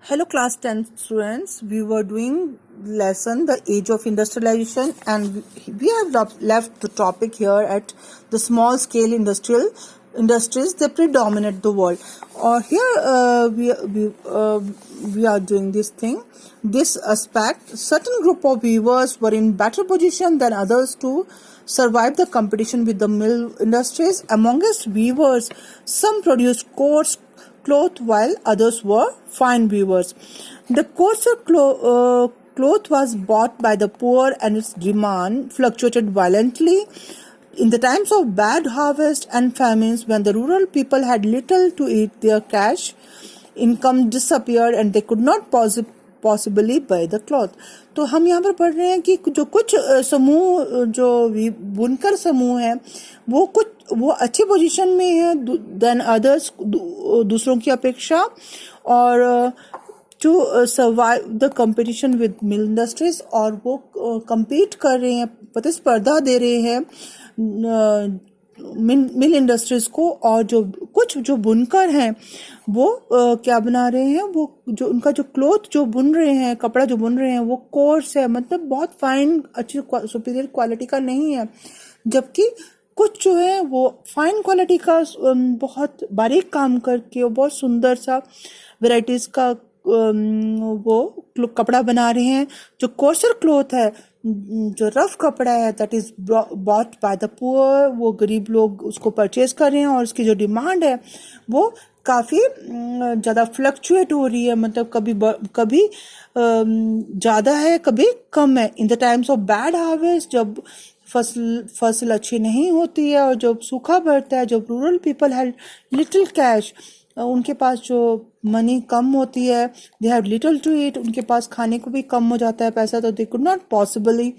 Hello class 10 students, we were doing lesson the age of industrialization and we have left the topic here at the small scale industries that predominate the world. Or here we are doing this aspect. Certain group of weavers were in better position than others to survive the competition with the mill industries. Amongst weavers, some produced coarse cloth while others were fine weavers. The coarser cloth was bought by the poor and its demand fluctuated violently. In the times of bad harvest and famines, when the rural people had little to eat, their cash income disappeared and they could not possibly buy the cloth. तो हम यहाँ पर पढ़ रहे हैं कि जो कुछ समूह जो बुनकर समूह है वो अच्छे पोजीशन में है देन अदर्स दूसरों की अपेक्षा और to survive the competition with mill industries और वो compete कर रहे हैं प्रतिस्पर्धा दे रहे हैं मिल इंडस्ट्रीज को और जो बुनकर हैं वो क्या बना रहे हैं वो जो उनका जो क्लॉथ जो बुन रहे हैं कपड़ा जो बुन रहे हैं वो कोर्स है मतलब बहुत फाइन अच्छी सुपीरियर क्वालिटी का नहीं है जबकि कुछ जो है वो फाइन क्वालिटी का बहुत बारीक काम करके बहुत सुंदर सा वैरायटीज का वो कपड़ा बना रहे हैं जो कोर्सर क्लॉथ है जो रफ कपड़ा है that is bought by the poor वो गरीब लोग उसको परचेज कर रहे हैं और उसकी जो डिमांड है वो काफ़ी ज़्यादा फ्लक्चुएट हो रही है मतलब कभी ज़्यादा है कभी कम है in the times of bad harvest जब फसल अच्छी नहीं होती है और जब सूखा बढ़ता है जब rural people have little cash उनके पास जो मनी कम होती है they have little to eat उनके पास खाने को भी कम हो जाता है पैसा तो they could not possibly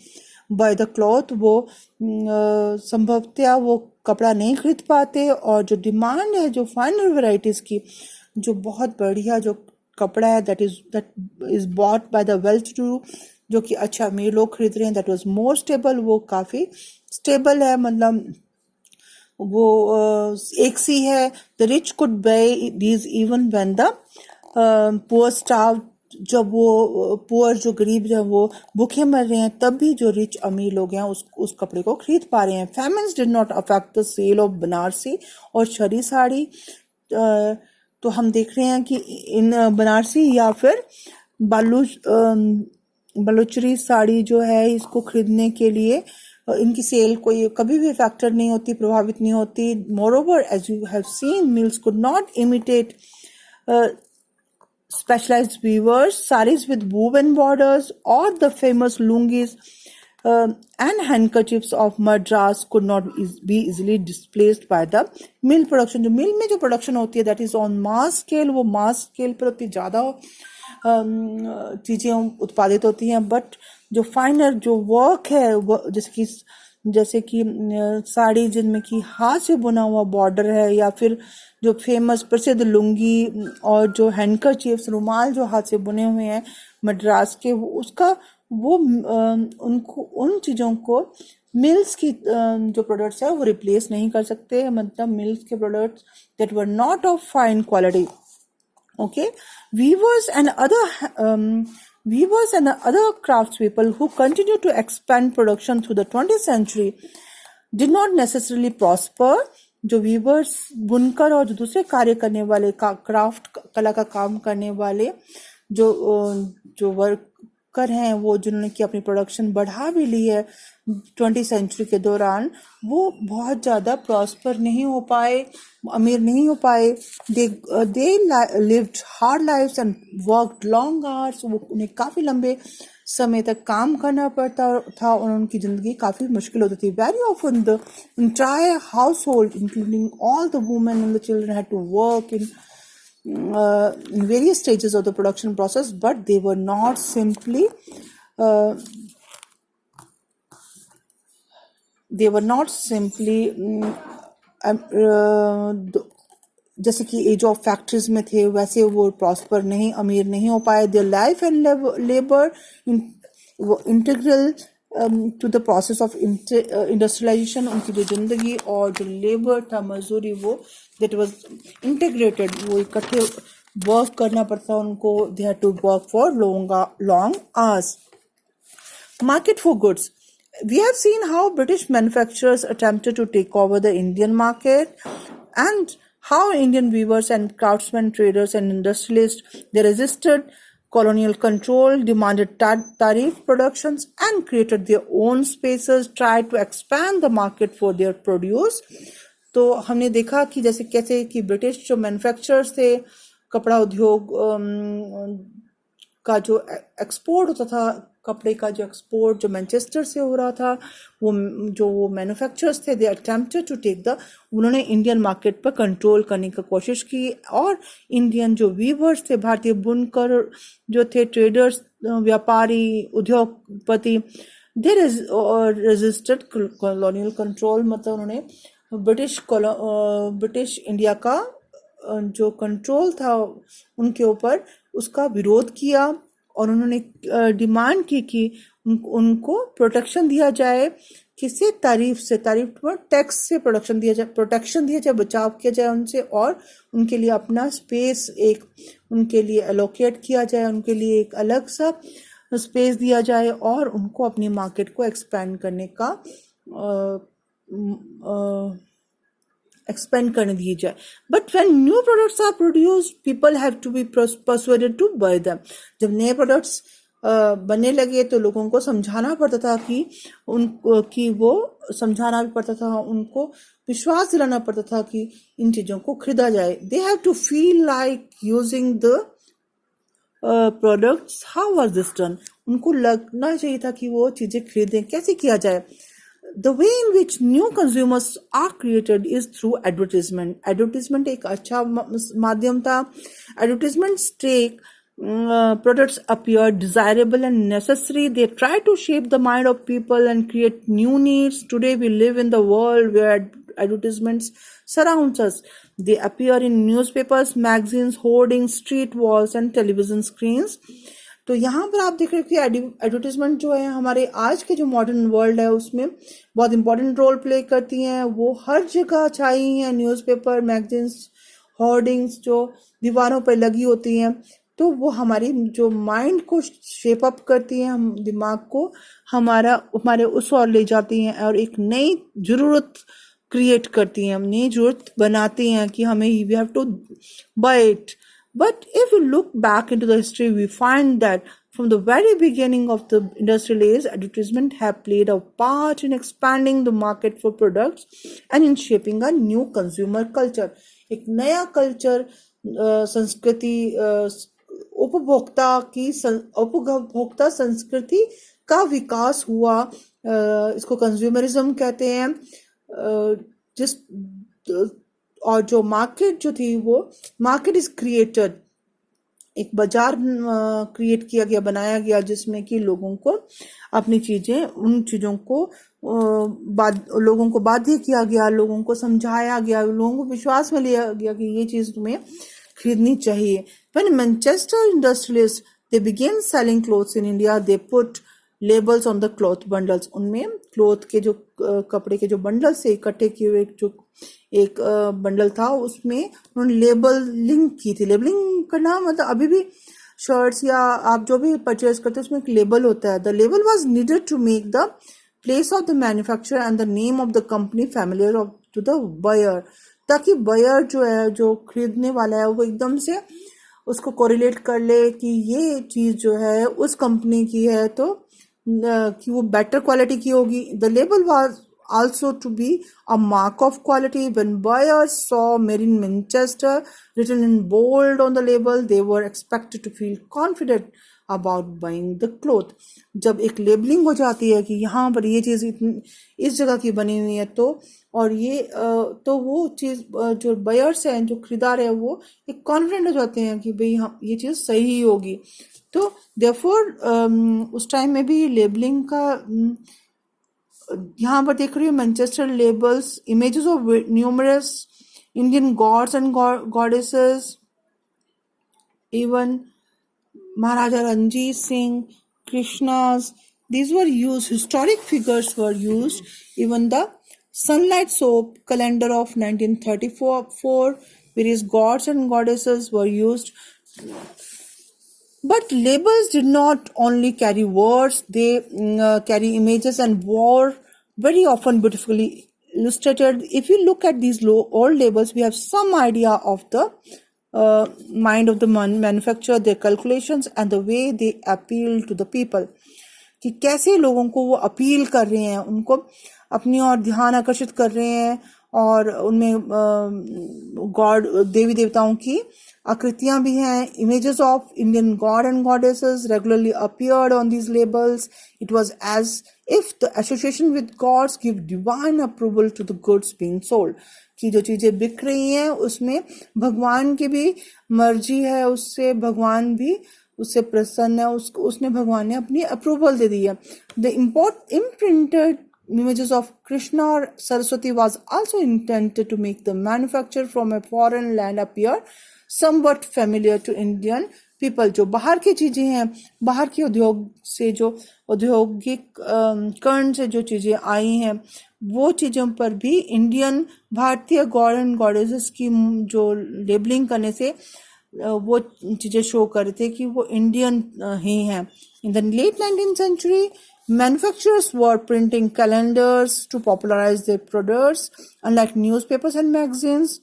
by the cloth वो संभवतया वो कपड़ा नहीं खरीद पाते और जो डिमांड है जो फाइनल वैरायटीज की जो बहुत बढ़िया जो कपड़ा है that is bought by the well to जो कि अच्छा अमीर लोग खरीद रहे हैं दैट वाज मोर स्टेबल वो काफ़ी स्टेबल है मतलब वो एक सी है the rich could bye these even when the poor starve जब वो पुअर जो गरीब है वो भूखे मर रहे हैं तब भी जो रिच अमीर लोग हैं उस कपड़े को खरीद पा रहे हैं famines did not affect the cell of Banarasi और शरी साड़ी तो हम देख रहे हैं कि इन बनारसी या फिर बलूचरी साड़ी जो है इसको खरीदने के लिए इनकी सेल कोई कभी भी फैक्टर नहीं होती प्रभावित नहीं होती moreover as you have seen mills could not imitate specialized weavers, saris with woven borders, or the famous lungis and handkerchiefs of Madras could not be easily displaced by the mill production. जो मिल में जो production होती है that is on mass scale, वो mass scale पर उतनी ज़्यादा चीज़ें उत्पादित होती हैं बट जो फाइनर जो वर्क है जैसे कि साड़ी जिनमें कि हाथ से बुना हुआ बॉर्डर है या फिर जो फेमस प्रसिद्ध लुंगी और जो हैंडकरचीफ्स रुमाल जो हाथ से बुने हुए हैं मद्रास के वो उनको उन चीज़ों को मिल्स की जो प्रोडक्ट्स है वो रिप्लेस नहीं कर सकते मतलब मिल्स के products that were not of fine quality okay weavers and other craftspeople who continued to expand production through the 20th century did not necessarily prosper जो वीवर्स बुनकर और जो दूसरे कार्य करने वाले क्राफ्ट कला का काम करने वाले जो वर्कर हैं वो जिन्होंने की अपनी प्रोडक्शन बढ़ा भी ली है 20th सेंचुरी के दौरान वो बहुत ज़्यादा प्रॉस्पर नहीं हो पाए अमीर नहीं हो पाए they lived hard lives and worked long hours वो उन्हें काफ़ी लंबे समय तक काम करना पड़ता था और उनकी ज़िंदगी काफ़ी मुश्किल होती थी very often the entire household including all the women and the children had to work in various stages of the production process but they were not simply जैसे कि एज ऑफ फैक्ट्रीज में थे वैसे वो prosper नहीं अमीर नहीं हो पाए their life and labour integral to the process of industrialisation उनकी जो जिंदगी और जो लेबर था मजदूरी वो दैट वाज इंटीग्रेटेड वो इकट्ठे वर्क करना पड़ता उनको, they had to work for long hours. Market for goods. We have seen how British manufacturers attempted to take over the Indian market, and how Indian weavers and craftsmen, traders and industrialists, they resisted colonial control, demanded tariff productions and created their own spaces, tried to expand the market for their produce. तो हमने देखा कि जैसे कैसे कि British जो manufacturers थे, कपड़ा उद्योग का जो एक्सपोर्ट होता था, कपड़े का जो एक्सपोर्ट जो मैनचेस्टर से हो रहा था, वो मैन्युफैक्चरर्स थे, दे अटेम्प्टेड टू टेक उन्होंने इंडियन मार्केट पर कंट्रोल करने की कोशिश की, और इंडियन जो वीवर्स थे, भारतीय बुनकर जो थे, ट्रेडर्स, व्यापारी, उद्योगपति, दे रेजिस्टेड कॉलोनियल कंट्रोल, मतलब उन्होंने ब्रिटिश इंडिया का जो कंट्रोल था उनके ऊपर, उसका विरोध किया, और उन्होंने डिमांड की कि उनको प्रोटेक्शन दिया जाए, किसी तारीफ पर टैक्स से प्रोटेक्शन दिया जाए, बचाव किया जाए उनसे, और उनके लिए अपना स्पेस एक उनके लिए एलोकेट किया जाए, उनके लिए एक अलग सा स्पेस दिया जाए, और उनको अपनी मार्केट को एक्सपेंड करने दिए जाए. But when new products are produced, people have to be persuaded to buy them. जब नए प्रोडक्ट्स बनने लगे तो लोगों को समझाना पड़ता था उनको विश्वास दिलाना पड़ता था कि इन चीज़ों को खरीदा जाए. They have to feel like using the products. How was this done? उनको लगना चाहिए था कि वो चीज़ें खरीदें. कैसे किया जाए? The way in which new consumers are created is through advertisement. Advertisement एक अच्छा माध्यम था. Advertisements take products appear desirable and necessary. They try to shape the mind of people and create new needs. Today we live in the world where advertisements surrounds us. They appear in newspapers, magazines, hoardings, street walls and television screens. तो यहाँ पर आप देख रहे हो कि advertisement जो है हमारे आज के जो मॉडर्न वर्ल्ड है उसमें बहुत इंपॉर्टेंट रोल प्ले करती हैं. वो हर जगह छाई हैं, न्यूज़पेपर, मैगजीन्स, होर्डिंग्स जो दीवारों पर लगी होती हैं. तो वो हमारी जो माइंड को शेप अप करती हैं, हम दिमाग को हमारे उस ओर ले जाती हैं, और एक नई ज़रूरत क्रिएट करती हैं, हम नई ज़रूरत बनाती हैं कि हमें we have to buy it. But if we look back into the history, we find that from the very beginning of the industrial age, advertisement have played a part in expanding the market for products and in shaping a new consumer culture. एक नया culture, संस्कृति, उपभोक्ता संस्कृति का विकास हुआ. इसको consumerism कहते हैं. और जो मार्केट जो थी, वो मार्केट इज क्रिएटेड, एक बाजार क्रिएट किया गया, बनाया गया, जिसमें कि लोगों को अपनी चीजें, उन चीजों को लोगों को बाध्य किया गया, लोगों को समझाया गया, लोगों को विश्वास में लिया गया कि ये चीज तुम्हें खरीदनी चाहिए. When Manchester industrialists they began selling clothes in India, they put labels on the cloth bundles. उनमें क्लोथ के जो कपड़े के जो बंडल से इकट्ठे किए हुए जो एक बंडल था, उसमें उन्होंने लेबलिंग की थी. लेबलिंग करना मतलब अभी भी शर्ट्स या आप जो भी परचेज करते हैं उसमें एक लेबल होता है. The label was needed to make the place of the manufacturer and the name of the company familiar to the buyer, ताकि बायर जो है, जो खरीदने वाला है, वो एकदम से उसको कोरिलेट कर ले कि ये चीज जो है उस कंपनी की है, तो कि वो बेटर क्वालिटी की होगी. The label was also to be a mark of quality. When buyers saw made in Manchester written in bold on the label, they were expected to feel confident about buying the cloth. जब एक labelling हो जाती है कि यहाँ पर ये चीज़ इस जगह की बनी हुई है, तो और ये तो वो चीज़ जो बायर्स हैं, जो खरीदार है, वो एक कॉन्फिडेंट हो जाते हैं कि भाई हाँ ये चीज़ सही होगी. तो देयरफॉर उस टाइम में भी लेबलिंग का यहाँ पर देख रही हूँ. Manchester labels images of numerous Indian gods and goddesses, even Maharaja Ranjit Singh, Krishna's, these were used, historic figures were used. Even the Sunlight Soap calendar of 1934 various gods and goddesses were used. But labels did not only carry words, they carry images and were very often beautifully illustrated. If you look at these old labels, we have some idea of the mind of the manufacturer, their calculations, and the way they appeal to the people. कि कैसे लोगों को वो appeal कर रहे हैं, उनको अपनी ओर ध्यान आकर्षित कर रहे हैं, और उनमें गॉड देवी देवताओं की आकृतियां भी हैं. Images of Indian god and goddesses regularly appeared on these labels. It was as if the association with gods give divine approval to the goods being sold. कि जो चीजें बिक रही हैं उसमें भगवान की भी मर्जी है, उससे भगवान भी उससे प्रसन्न है, उसने भगवान ने अपनी अप्रूवल दे दी है. The imprinted images of Krishna or Saraswati was also intended to make the manufacture from a foreign land appear somewhat familiar to Indian people. जो बाहर की चीजें हैं, बाहर के उद्योग से जो औद्योगिक कर्ण से जो चीजें आई हैं, वो चीजों पर भी इंडियन भारतीय गॉड एंड गॉडेसेस की जो लेबलिंग करने से वो चीजें शो कर रहे थे कि वो इंडियन ही हैं. In the late 19th century, manufacturers were printing calendars to popularize their products. Unlike newspapers and magazines,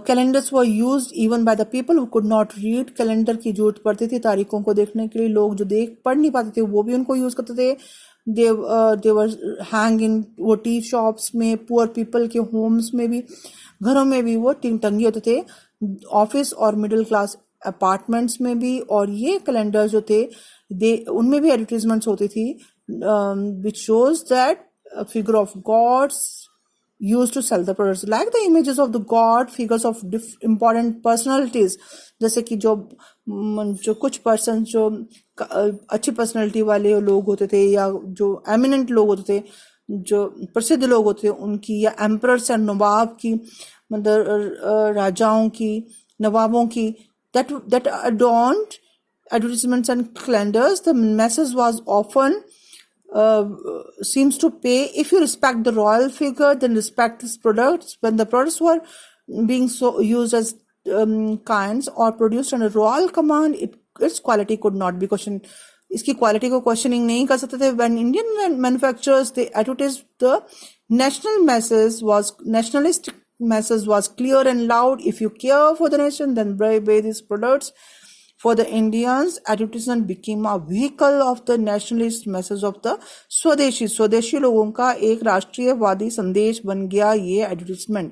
calendars were used even by the people who could not read. Calendar की जरूरत पड़ती थी तारीखों को देखने के लिए. लोग जो पढ़ नहीं पाते थे वो भी उनको यूज करते थे. they were hang in वो टी शॉप्स में, पुअर पीपल के होम्स में भी, घरों में भी वो टंगे होते थे, ऑफिस और मिडिल क्लास अपार्टमेंट्स में भी. और ये कैलेंडर जो थे उनमें भी एडवर्टीजमेंट्स होती थी, which shows that a figure of gods used to sell the products, like the images of the god figures of important personalities. जैसे कि जो कुछ पर्सन जो अच्छी पर्सनालिटी वाले लोग होते थे, या जो एमिनेंट लोग होते थे, जो प्रसिद्ध लोग होते थे, उनकी, या एम्परर्स एंड नवाब की, मतलब राजाओं की, नवाबों की, that adorned advertisements and calendars. The message was often seems to pay, if you respect the royal figure, then respect his products. When the products were being so used as kinds or produced under royal command, its quality could not be questioned. इसकी quality को questioning नहीं कर सकते थे. When Indian manufacturers they advertised, the nationalistic message was clear and loud. If you care for the nation, then buy these products. For the Indians, advertisement became a vehicle of the nationalist message of the स्वदेशी लोगों का एक राष्ट्रीयवादी संदेश बन गया ये advertisement.